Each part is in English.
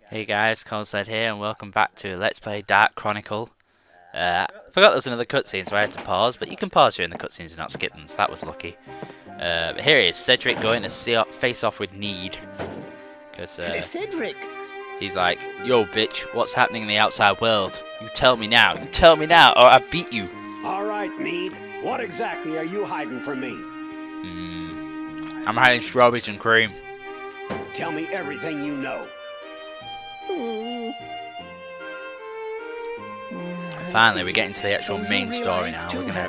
Hey guys, Colstead here, and welcome back to Let's Play Dark Chronicle. Forgot there was another cutscene, so I had to pause, but you can pause during the cutscenes and not skip them, so that was lucky. But here he is, Cedric going to face off with Need. Because Cedric! he's like, yo bitch, what's happening in the outside world? You tell me now, or I beat you. Alright, Need, what exactly are you hiding from me? I'm hiding strawberries and cream. Tell me everything you know. Finally, we're getting to the actual main story now. We're gonna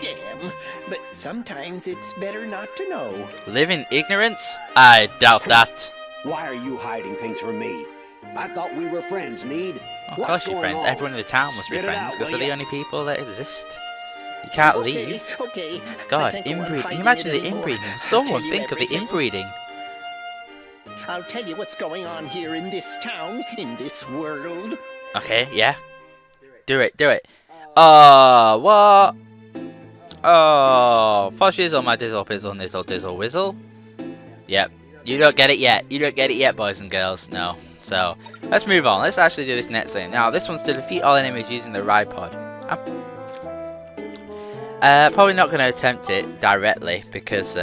Damn, but sometimes it's better not to know. live in ignorance? I doubt that. Why are you hiding things from me? I thought we were friends, Need. Of course you're friends. Everyone in the town must be Spit it friends out, because they're will the ya? only people that exist. You can't leave. Okay. God, I think I won't inbreeding. hide Can you imagine it the anymore. inbreeding? I'll Someone tell you think of the everything. inbreeding. I'll tell you what's going on here in this town, in this world. Okay, yeah. Do it. Oh, what? Oh, foshes on my dizzle pizzle nizzle dizzle whizzle. Yep. You don't get it yet, boys and girls. No. So, let's move on. Let's actually do this next thing. Now, this one's to defeat all enemies using the ride pod. I'm probably not going to attempt it directly because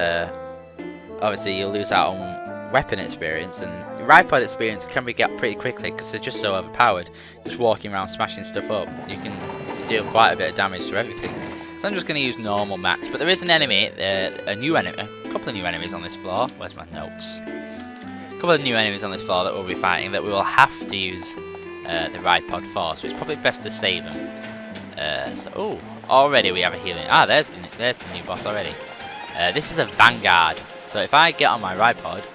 obviously you'll lose out on weapon experience, and ride pod experience can be get pretty quickly because they're just so overpowered. Just walking around smashing stuff up, you can deal quite a bit of damage to everything. So I'm just going to use normal max, but there is an enemy, a couple of new enemies on this floor. Where's my notes? A couple of new enemies on this floor that we'll be fighting that we will have to use the ride pod for, so it's probably best to save them. Oh, already we have a healing. Ah, there's the new boss already. This is a Vanguard, so if I get on my ride pod,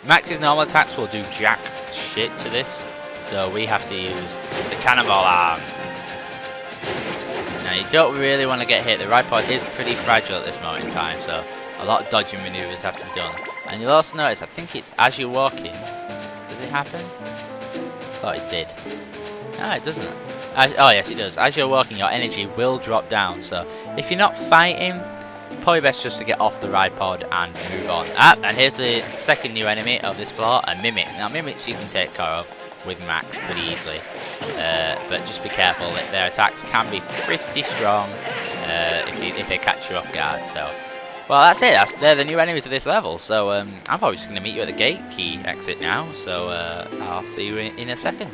Max's normal attacks will do jack shit to this, so we have to use the cannonball arm. Now you don't really want to get hit. The ride pod is pretty fragile at this moment in time, so a lot of dodging maneuvers have to be done. And you'll also notice, I think it's as you're walking. Does it happen? Thought it did. No, it doesn't. Oh yes, it does. As you're walking, your energy will drop down. So if you're not fighting, probably best just to get off the ride pod and move on. And here's the second new enemy of this floor, a Mimic. Now Mimics you can take care of with Max pretty easily. But just be careful that their attacks can be pretty strong if they catch you off guard. So, well, that's it. They're the new enemies of this level. So I'm probably just going to meet you at the gate key exit now. So I'll see you in a second.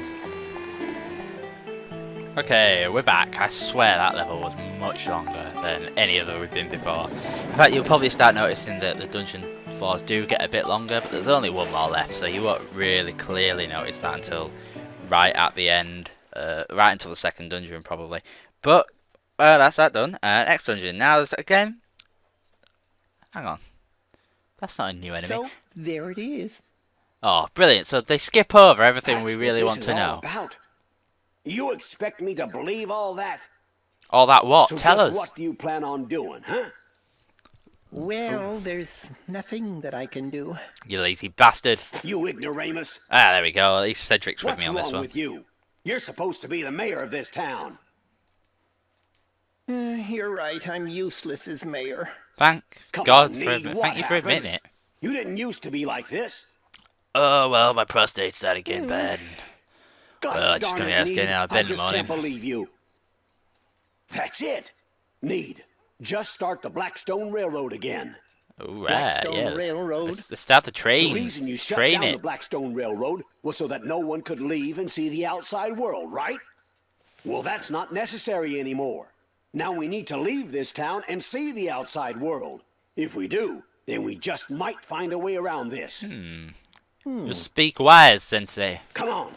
Okay, we're back. I swear that level was much longer than any other we've been before. In fact, you'll probably start noticing that the dungeon floors do get a bit longer, but there's only one more left, so you won't really clearly notice that until right at the end, right until the second dungeon probably. But that's that done. Next dungeon. Now there's again. Hang on, that's not a new enemy. So, there it is. Oh, brilliant! So they skip over everything That's we what really this want is to all know. about. You expect me to believe all that? All that what? So Tell just us. what do you plan on doing, huh? Well, there's nothing that I can do. You lazy bastard. You ignoramus. Ah, there we go. At least Cedric's with What's me on this wrong one. with you? You're supposed to be the mayor of this town. You're right, I'm useless as mayor. Thank Come God on, for Need, what thank you for happened? admitting it. You didn't used to be like this. Oh well, my prostate started getting bad. Gosh Well, I just darn couldn't ask it, getting Need, out of bed I in the just can't morning. believe you. That's it. Need. Just start the Blackstone Railroad again. Oh right, Blackstone yeah. Railroad. Let's start the train. The reason you shut Train down the it. Blackstone Railroad was so that no one could leave and see the outside world, right? Well, that's not necessary anymore. Now we need to leave this town and see the outside world. If we do, then we just might find a way around this. Just speak wise, Sensei. Come on.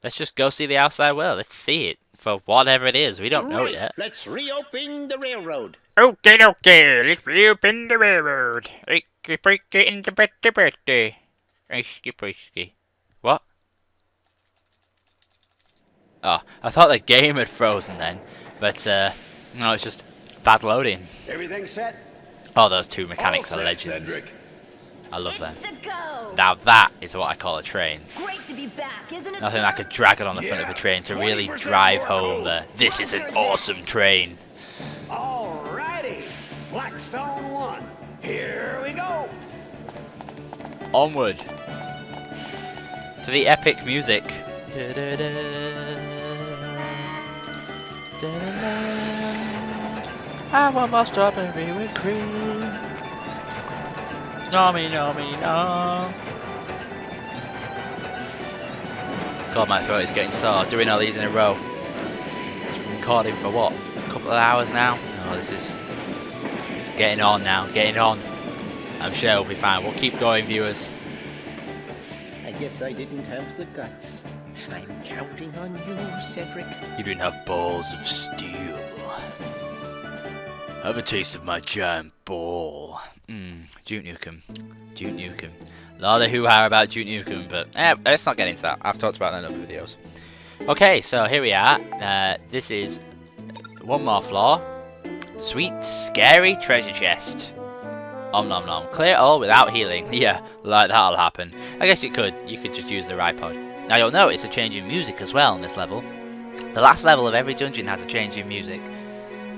Let's just go see the outside world. Let's see it for whatever it is. We don't know it Right, yet. let's reopen the railroad. Okay. Let's reopen the railroad. Break it into birthday. What? Oh, I thought the game had frozen then, but no, it's just bad loading. Everything set? Oh, those two mechanics All are set, legends. Cedric. I love them. It's a go! Now that is what I call a train. Great to be back, isn't it? Nothing sir? like a dragon on the front of a train to really 20% drive more home coal. the "this is an awesome train." Alrighty. Blackstone 1. Here we go. Onward for the epic music. I want my strawberry with cream. No, me, no, me, no. God, my throat is getting sore. Doing all these in a row. Recording for what? A couple of hours now? Oh, this is it's getting on now. Getting on. I'm sure it'll be fine. We'll keep going, viewers. I guess I didn't have the guts. I'm counting on you, Cedric. You didn't have balls of steel. Have a taste of my giant ball. Duke Nukem. Duke Nukem. A lot of hoo-ha about Duke Nukem, but let's not get into that. I've talked about that in other videos. Okay, so here we are. This is one more floor. Sweet, scary treasure chest. Om nom nom. Clear it all without healing. Yeah, like that'll happen. I guess you could. You could just use the tripod. Now you'll notice a change in music as well in this level. The last level of every dungeon has a change in music.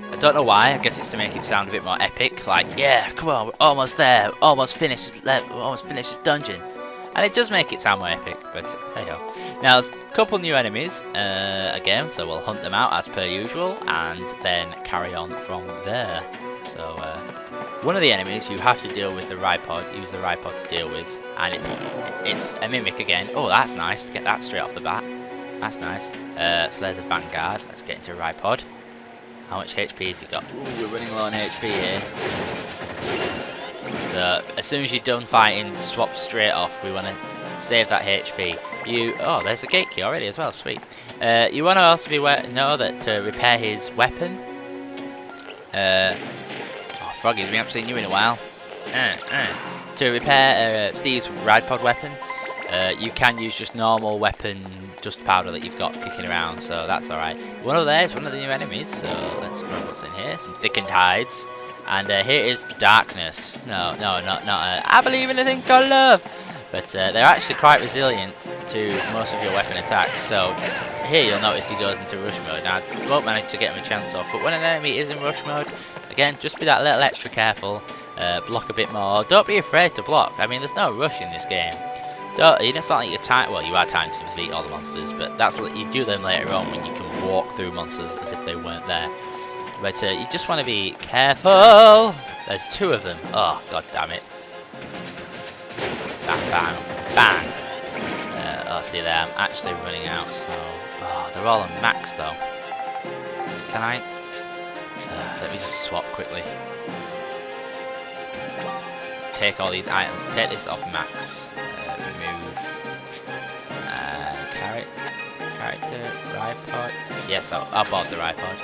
I don't know why. I guess it's to make it sound a bit more epic. Like, yeah, come on, we're almost there. Almost finished this dungeon. And it does make it sound more epic. But hey ho. Now there's a couple new enemies again, so we'll hunt them out as per usual, and then carry on from there. So one of the enemies you have to deal with the tripod. Use the tripod to deal with, and it's a mimic again. Oh, that's nice to get that straight off the bat. That's nice. So there's a vanguard. Let's get into tripod. How much HP has he got? Ooh, we're running low on HP here. So as soon as you're done fighting, swap straight off. We want to save that HP. Oh, there's a gate key already as well. Sweet. You want to also know that to repair his weapon. Oh, Froggy's we haven't seen you in a while. To repair Steve's tripod weapon, you can use just normal weapon dust powder that you've got kicking around, so that's alright. One of theirs, one of the new enemies, so let's grab what's in here. Some thickened hides. And here is darkness. No, not I believe in a thing called love. But they're actually quite resilient to most of your weapon attacks. So here you'll notice he goes into rush mode. Now I won't manage to get him a chance off, but when an enemy is in rush mode, again, just be that little extra careful. Block a bit more. Don't be afraid to block. I mean, there's no rush in this game. It's not like you're time. Well, you are timed to defeat all the monsters, but you do them later on when you can walk through monsters as if they weren't there. But you just want to be careful. There's two of them. Oh, god damn it. Bang, bang, bang. Oh, see there, I'm actually running out, so... Oh, they're all on max, though. Can I? Let me just swap quickly. Take all these items. Take this off max. Remove. Character, tripod. Yes, I bought the tripod.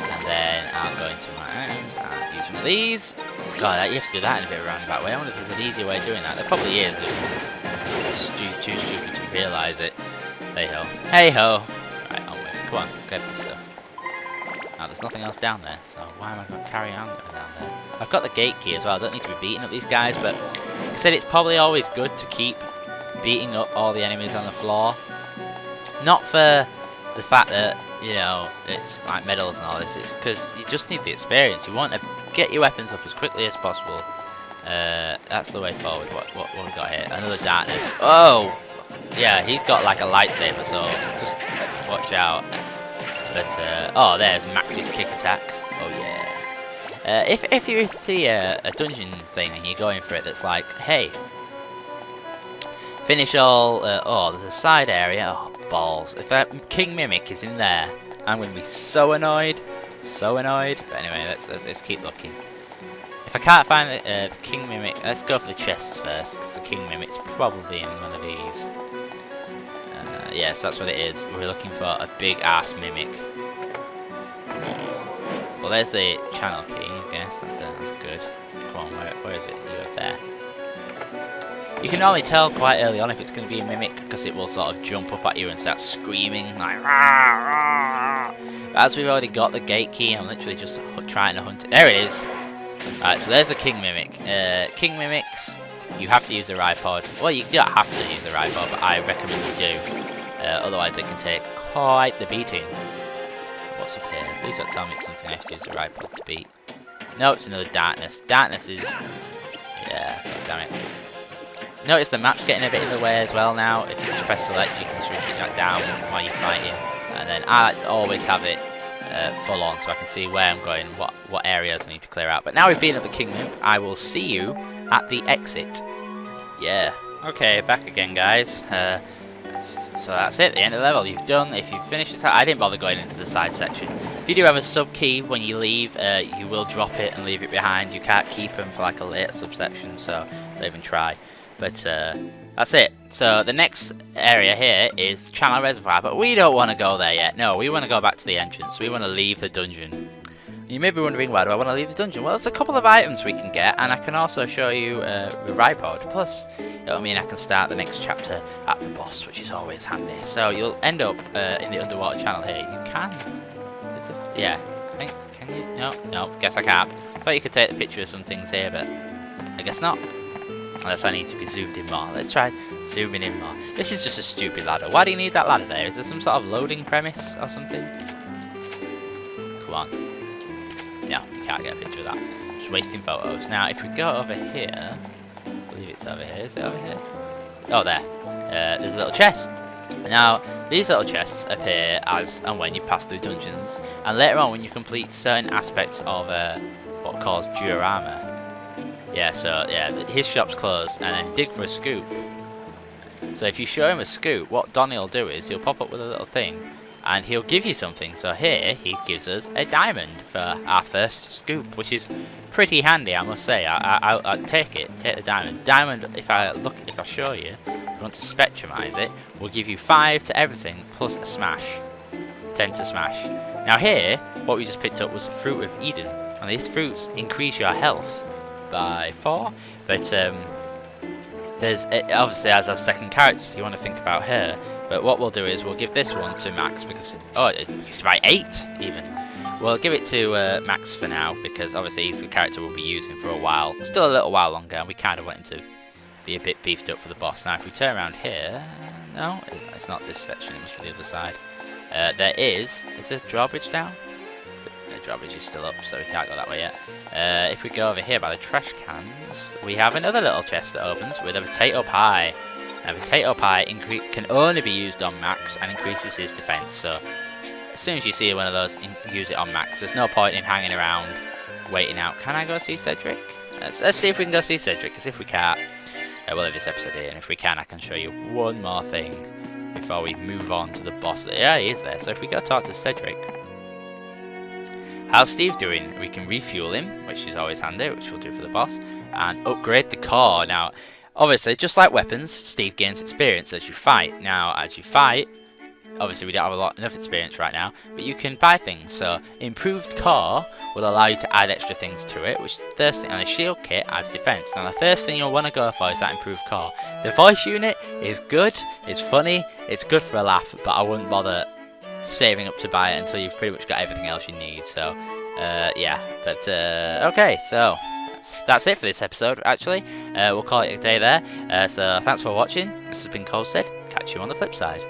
And then I'll go into my items and use one of these. God, you have to do that in a bit of a roundabout way. I wonder if there's an easier way of doing that. There probably is. Just too stupid to realise it. Hey ho. Hey ho! Right, on with it. Come on, get this stuff. Now, there's nothing else down there, so why am I going to carry on down there? I've got the gate key as well. I don't need to be beating up these guys, but like I said, it's probably always good to keep beating up all the enemies on the floor. Not for the fact that, you know, it's like medals and all this. It's because you just need the experience. You want to get your weapons up as quickly as possible. That's the way forward. What we got here? Another darkness. Oh! Yeah, he's got like a lightsaber, so just watch out. But, oh, there's Max's kick attack. Oh, yeah. If you see a dungeon thing and you're going for it that's like, hey, finish all, oh, there's a side area. Oh, balls. If a King Mimic is in there, I'm going to be so annoyed. So annoyed. But anyway, let's keep looking. If I can't find the King Mimic, let's go for the chests first, because the King Mimic's probably in one of these. Yes, that's what it is. We're looking for a big-ass Mimic. Well, there's the channel key, I guess. That's good. Come on, where is it? You're there. You can only tell quite early on if it's going to be a Mimic, because it will sort of jump up at you and start screaming, like, rah, rah. But as we've already got the gate key, I'm literally just trying to hunt it. There it is! Alright, so there's the King Mimic. King Mimics, you have to use the tripod. Well, you don't have to use the tripod, but I recommend you do. Otherwise, they can take quite the beating. What's up here? Please don't tell me it's something I have to use the tripod to beat. No, it's another darkness. Darkness is... Yeah, god damn it. Notice the map's getting a bit in the way as well now. If you just press select, you can shrink it back down while you're fighting. And then I like to always have it full on so I can see where I'm going, what areas I need to clear out. But now we've been at the kingdom, I will see you at the exit. Yeah. Okay, back again, guys. So that's it, the end of the level. You've done, if you finish this, I didn't bother going into the side section. If you do have a sub key when you leave, you will drop it and leave it behind. You can't keep them for like a later subsection, so don't even try. But that's it. So the next area here is the Channel Reservoir, but we don't want to go there yet. No, we want to go back to the entrance. We want to leave the dungeon. You may be wondering, why do I want to leave the dungeon? Well, there's a couple of items we can get, and I can also show you the Ripod. Plus, it'll mean I can start the next chapter at the boss, which is always handy. So you'll end up in the underwater channel here. You can. Is this? Yeah. I think. Can you? No. Guess I can't. Thought you could take the picture of some things here, but I guess not. Unless I need to be zoomed in more. Let's try zooming in more. This is just a stupid ladder. Why do you need that ladder there? Is there some sort of loading premise or something? Come on. No, you can't get a picture of that. Just wasting photos. Now, if we go over here, I believe it's over here. Is it over here? Oh, there. There's a little chest. Now, these little chests appear as and when you pass through dungeons, and later on when you complete certain aspects of what calls diorama. Yeah, so yeah, his shop's closed, and then dig for a scoop. So if you show him a scoop, what Donnie will do is he'll pop up with a little thing, and he'll give you something. So here he gives us a diamond for our first scoop, which is pretty handy, I must say. I'll take it. Take the diamond. Diamond, if I show you, if you want to spectrumize it, will give you 5 to everything plus a smash, 10 to smash. Now here, what we just picked up was the fruit of Eden, and these fruits increase your health by 4. But there's obviously as our second character, so you want to think about her. But what we'll do is we'll give this one to Max because it's by 8 even. We'll give it to Max for now because obviously he's the character we'll be using for a while, still a little while longer, and we kind of want him to be a bit beefed up for the boss. Now if we turn around here, no, it's not this section, it must be the other side. There is there a drawbridge down? The drawbridge is still up, so we can't go that way yet. If we go over here by the trash cans, we have another little chest that opens with a potato pie. Now, potato pie can only be used on Max and increases his defense. So as soon as you see one of those, use it on Max. There's no point in hanging around, waiting out. Can I go see Cedric? Let's see if we can go see Cedric. Because if we can't, we'll leave this episode here. And if we can, I can show you one more thing before we move on to the boss. Yeah, he is there. So if we go talk to Cedric. How's Steve doing? We can refuel him, which is always handy, which we'll do for the boss, and upgrade the core. Now, obviously, just like weapons, Steve gains experience as you fight. Now, as you fight, obviously we don't have enough experience right now, but you can buy things. So, improved core will allow you to add extra things to it, which is the first thing, and the shield kit adds defense. Now, the first thing you'll want to go for is that improved core. The voice unit is good, it's funny, it's good for a laugh, but I wouldn't bother saving up to buy it until you've pretty much got everything else you need. So, yeah, but okay, so that's it for this episode, actually. We'll call it a day there. So thanks for watching. This has been Colstead. Catch you on the flip side.